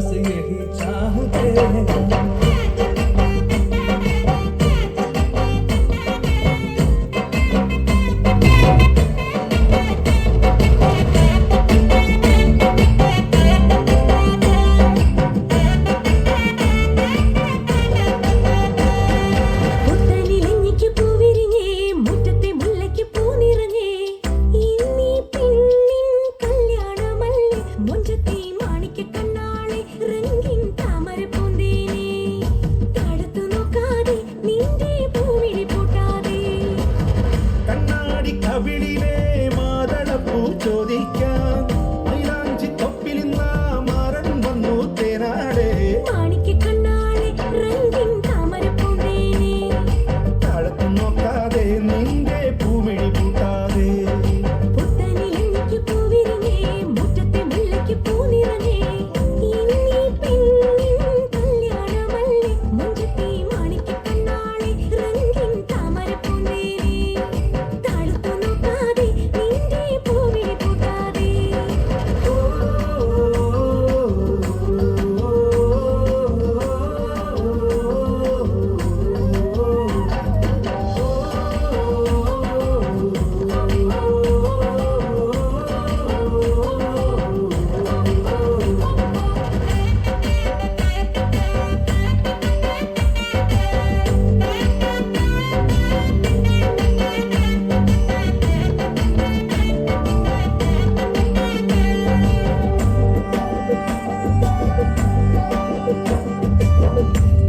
बस यही चाहते हैं।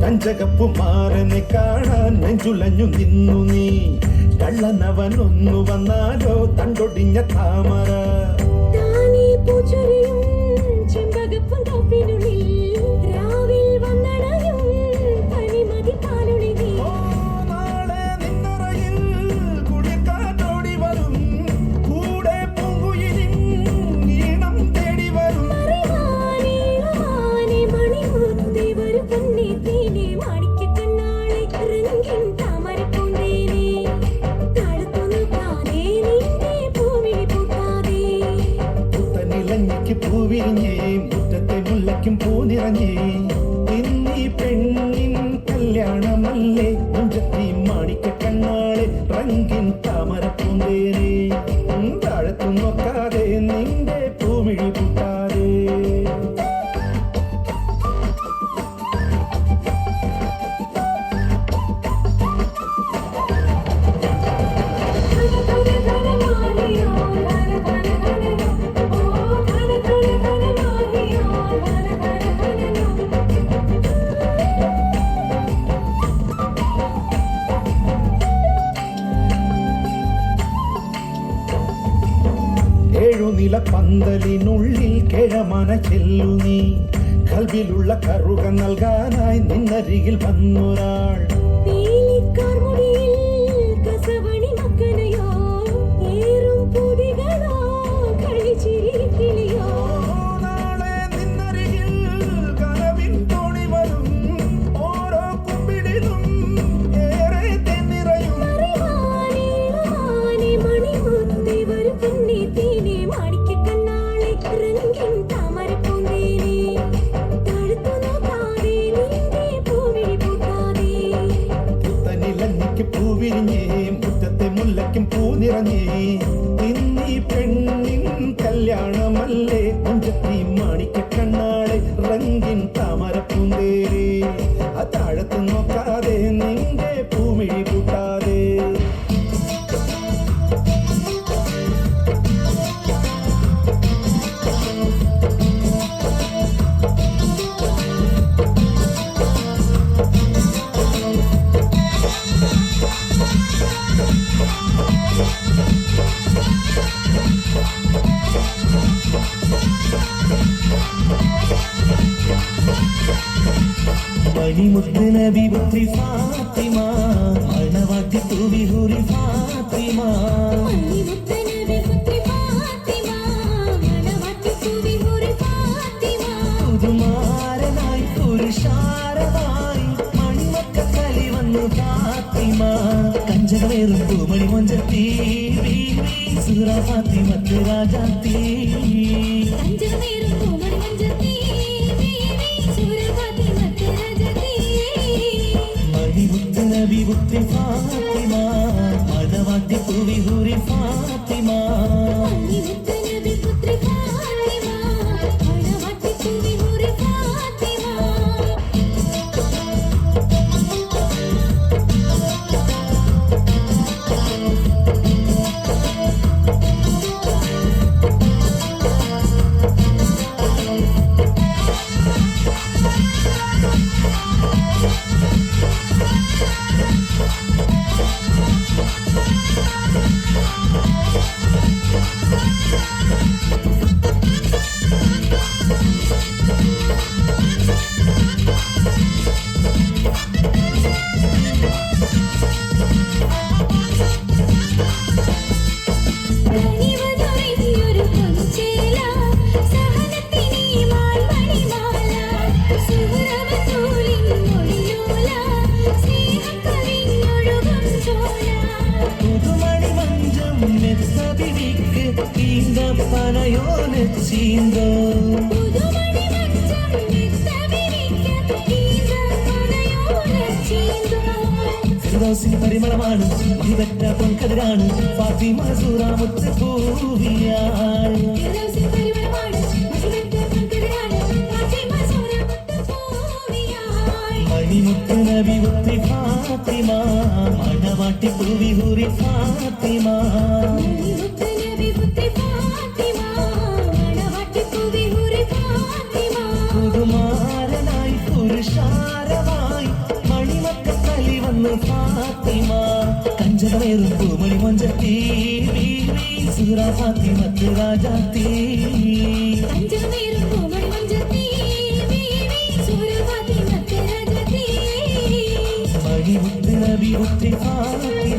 കഞ്ചകപ്പുമാരനെ കാണാൻ നെഞ്ചുലഞ്ഞു നിന്നു നീ. കള്ളനവനൊന്നു വന്നാലോ തണ്ടൊടിഞ്ഞ താമര. പൂവിരിഞ്ഞേ മുറ്റത്തെ മുല്ലയ്ക്കും പൂനിറഞ്ഞേ. ഇന്നീ പെണ്ണിൻ കല്യാണമല്ലേ മുഞ്ചത്തി മാണിക്ക കണ്ണാളെ റംഗിൻ താമരപ്പൂന്തേനെ. താഴത്തു നോക്കാതെ നിന്റെ പൂമിഴി പൂട്ടാതെ. ഏഴുനില പന്തലിനുള്ളിൽ കിഴമന ചെല്ലു നീ. കൽവിലുള്ള കറുക നൽകാനായി നിന്നരികിൽ വന്നൊരാൾ. പൂവിരിഞ്ഞേ മുറ്റത്തെ മുല്ലയ്ക്കും പൂനിറഞ്ഞേ. ഇന്നീ പെണ്ണിൻ കല്യാണമല്ലേ മുഞ്ചത്തി മാണിക്ക കണ്ണാളെ റംഗിൻ താമരപ്പൂന്തേനെ. താഴത്ത് നോക്കാതെ നിന്റെ പൂമിഴി കൂട്ടാതെ. മണിമുത്ത് നബി പുത്രി ഫാത്തിമ മണവാട്ടി തൂവി ഹൂറി ഫാത്തിമ. പുതുമാരനായി പുരുഷാരമായി മണിമക്ക കലി വന്നു ഫാത്തിമ. കഞ്ചകമേറും പൂമണി മൊഞ്ചത്തി സുറ ഫാത്തിമത്ത് രാജാത്തി. കഞ്ചകമേറും പൂമണി മൊഞ്ചത്തി കനിവതൊഴിഞ്ഞൊരു പൊൻചേല സഹനത്തിനീ മാൽമണിമാല സുഹൃതൂലിൻ മൊഴിയോല സ്നേഹക്കവിഞ്ഞൊഴുകും ചോല പുതുമണി മഞ്ചം മെത്തവിരിക്ക് ഈന്തപ്പനയോന് ചീന്തോ പുതുമണി മഞ്ചം മെത്തവിരിക്ക ഈന്തപ്പനയോല ചീന്തോ ഫിർദൗസിന്റെ പരിമളമാണ് മഹിതറ്റ പൊൻകതിരാണ് ഫാത്തിമ സൂറാമുത്ത് പൂവിയാൾ ഫിർദൗസിൻ പരിമളമാണ് മഹിതറ്റ പൊൻകതിരാണ് ഫാത്തിമ സൂറമുത്ത് പൂവിയാൾ മണിമുത്ത് നബി പുത്രി ഫാത്തിമ മണവാട്ടി പൂവി ഹൂറി ഫാത്തിമ മണിമുത്ത് നബി പുത്രി ഫാത്തിമ മണവാട്ടി പൂവി ഹൂറി ഫാത്തിമ പുതുമാരനായി പുരുഷാരമായി മണിമക്കത്തലി വന്ന് ഫാത്തിമ കഞ്ചകമേറും പൂമണി മൊഞ്ചത്തി സൂറ ഫാത്തിമത്ത് രാജാത്തി പഞ്ചമേറും പൂമണി മഞ്ചത്തി ബീവി സൂറ ഫാത്തിമത്ത് രാജത്തി മണിമുത്ത് നബി പുത്രി ഫാത്തിമ